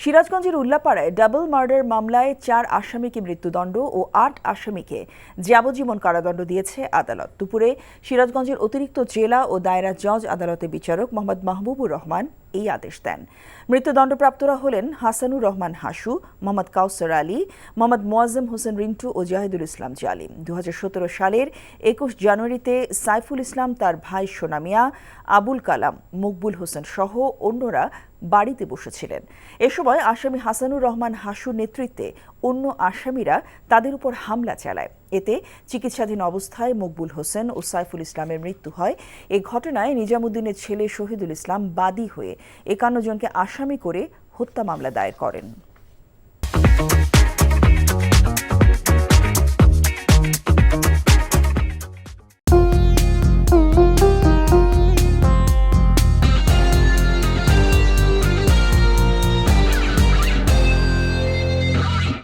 সিরাজগঞ্জের উল্লাপাড়ায় double murder মামলায় 4 আসামিকে মৃত্যুদণ্ড ও 8 আসামিকে যাবজ্জীবন কারাদণ্ড দিয়েছে আদালত। দুপুরে সিরাজগঞ্জের অতিরিক্ত জেলা ও দায়রা জজ আদালতের বিচারক মোহাম্মদ মাহবুবুর রহমান এই আদেশ দেন। মৃত্যুদণ্ডপ্রাপ্তরা হলেন হাসানুর রহমান হাসু, মোহাম্মদ কাউসার আলী, মোহাম্মদ মোয়াজ্জেম হোসেন রিন্টু ও জাহিদুল ইসলাম জালিম। 2017 সালের 21 জানুয়ারিতে সাইফুল ইসলাম, তার ভাই সোনা মিয়া, আবুল কালাম, মকবুল হোসেন সহ অন্যরা বাড়িতে বসেছিলেন। এ সময় আসামি হাসানুর রহমান হাসুর নেতৃত্বে অন্য আসামিরা তাদের উপর হামলা চালায়। এতে চিকিৎসাধীন অবস্থায় মকবুল হোসেন ও সাইফুল ইসলামের মৃত্যু হয়। এই ঘটনায় নিজামুদ্দিনের ছেলে শহীদুল ইসলাম বাদী হয়ে 51 জনকে আসামি করে হত্যা মামলা দায়ের করেন।